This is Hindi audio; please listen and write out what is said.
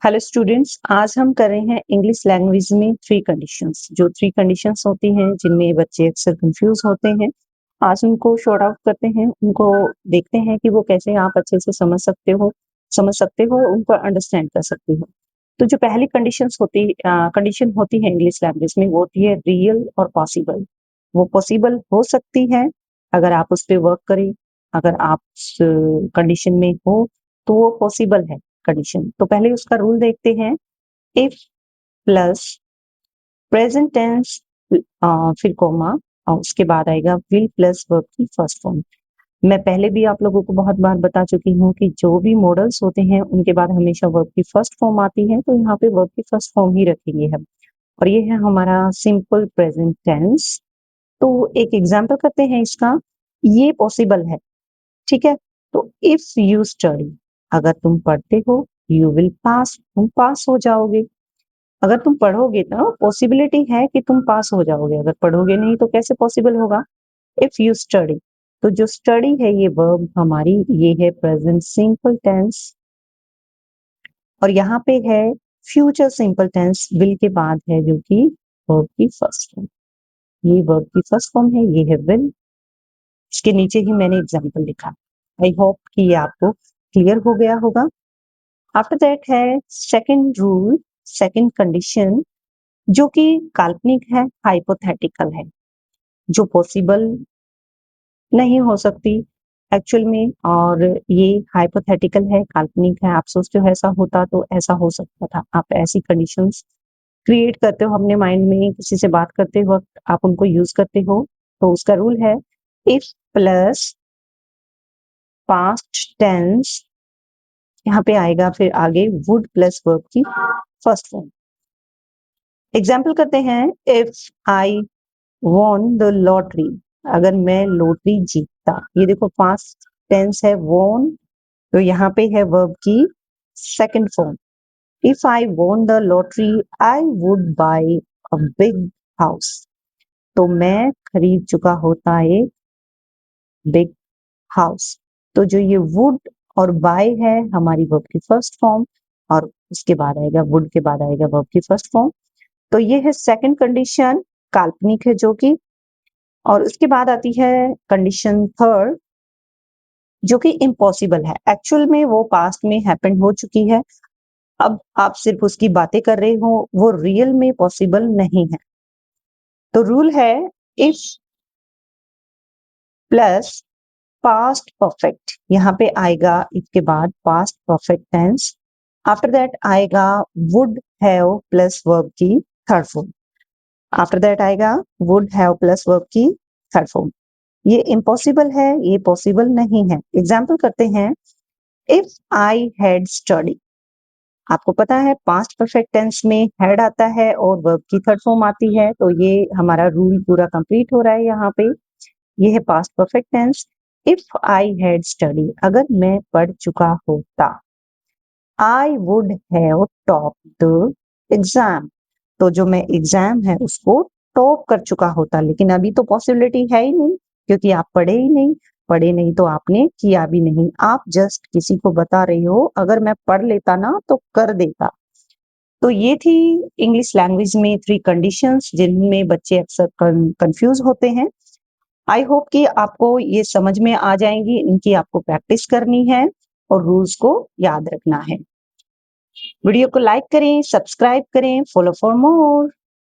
हेलो स्टूडेंट्स, आज हम कर रहे हैं इंग्लिश लैंग्वेज में थ्री कंडीशंस। जो थ्री कंडीशंस होती हैं जिनमें बच्चे अक्सर कंफ्यूज होते हैं, आज उनको शॉर्ट आउट करते हैं। उनको देखते हैं कि वो कैसे आप अच्छे से समझ सकते हो, उनको अंडरस्टैंड कर सकते हो। तो जो पहली कंडीशन होती है इंग्लिश लैंग्वेज में, वो होती है रियल और पॉसिबल। वो पॉसिबल हो सकती है अगर आप उस पर वर्क करें। अगर आप कंडीशन में हो तो वो पॉसिबल है कंडीशन। तो पहले उसका रूल देखते हैं। इफ प्लस प्रेजेंट टेंस, फिर कॉमा, और उसके बाद आएगा विल प्लस वर्ब की फर्स्ट फॉर्म। मैं पहले भी आप लोगों को बहुत बार बता चुकी हूँ कि जो भी मॉडल्स होते हैं उनके बाद हमेशा वर्ब की फर्स्ट फॉर्म आती है, तो यहाँ पे वर्ब की फर्स्ट फॉर्म ही रखेंगे हम। और ये है हमारा सिंपल प्रेजेंट टेंस। तो एक एग्जाम्पल करते हैं इसका। ये पॉसिबल है, ठीक है। तो इफ यू स्टडी, अगर तुम पढ़ते हो, यू विल पास, तुम पास हो जाओगे। अगर तुम पढ़ोगे तो पॉसिबिलिटी है कि तुम पास हो जाओगे, अगर पढ़ोगे नहीं तो कैसे पॉसिबल होगा। इफ यू स्टडी, तो जो स्टडी है ये वर्ब हमारी, ये है प्रेजेंट सिंपल टेंस। और यहाँ पे है फ्यूचर सिंपल टेंस, विल के बाद है जो कि वर्ब की फर्स्ट फॉर्म। ये वर्ब की फर्स्ट फॉर्म है, ये है विल। इसके नीचे ही मैंने एग्जाम्पल लिखा। आई होप कि ये आपको क्लियर हो गया होगा। आफ्टर दैट है सेकंड रूल, सेकंड कंडीशन, जो कि काल्पनिक है, हाइपोथेटिकल है, जो पॉसिबल नहीं हो सकती एक्चुअल में। और ये हाइपोथेटिकल है, काल्पनिक है। आप सोचते हो ऐसा होता तो ऐसा हो सकता था। आप ऐसी कंडीशंस क्रिएट करते हो अपने माइंड में, किसी से बात करते वक्त आप उनको यूज करते हो। तो उसका रूल है इफ प्लस पास्ट टेंस, यहाँ पे आएगा फिर आगे वुड प्लस वर्ब की फर्स्ट फॉर्म। एग्जाम्पल करते हैं। If I won the lottery, अगर मैं लॉटरी जीतता। ये देखो पास्ट टेंस है वॉन, तो यहाँ पे है वर्ब की second form. If I won the lottery I would buy a big house, तो मैं खरीद चुका होता एक बिग हाउस। तो जो ये वुड और बाय है हमारी वर्ब की फर्स्ट फॉर्म, और उसके बाद आएगा वुड के बाद आएगा वर्ब की फर्स्ट फॉर्म। तो ये है सेकंड कंडीशन, काल्पनिक है जो कि। और उसके बाद आती है कंडीशन थर्ड, जो कि इम्पॉसिबल है। एक्चुअल में वो पास्ट में हैपन हो चुकी है, अब आप सिर्फ उसकी बातें कर रहे हो, वो रियल में पॉसिबल नहीं है। तो रूल है इफ प्लस पास्ट परफेक्ट, यहाँ पे आएगा इसके बाद past perfect tense. After that आएगा वुड हैव प्लस वर्ब की थर्ड फॉर्म। आफ्टर दैट आएगा वुड हैव प्लस वर्ब की थर्ड फॉर्म। ये इम्पॉसिबल है, ये पॉसिबल नहीं है। एग्जाम्पल करते हैं। इफ आई हैड स्टडी, आपको पता है पास्ट परफेक्ट टेंस में हैड आता है और वर्ब की थर्ड फॉर्म आती है, तो ये हमारा रूल पूरा कंप्लीट हो रहा है यहाँ पे। ये है past perfect tense. If I had study, अगर मैं पढ़ चुका होता। I would have top the exam, तो जो मैं एग्जाम है उसको टॉप कर चुका होता। लेकिन अभी तो पॉसिबिलिटी है ही नहीं, क्योंकि आप पढ़े ही नहीं। पढ़े नहीं तो आपने किया भी नहीं, आप जस्ट किसी को बता रही हो अगर मैं पढ़ लेता ना तो कर देता। तो ये थी इंग्लिश लैंग्वेज में थ्री कंडीशंस जिनमें बच्चे अक्सर कंफ्यूज होते हैं। आई होप कि आपको ये समझ में आ जाएंगी, इनकी आपको प्रैक्टिस करनी है और रूल्स को याद रखना है। वीडियो को लाइक करें, सब्सक्राइब करें, फॉलो फॉर मोर।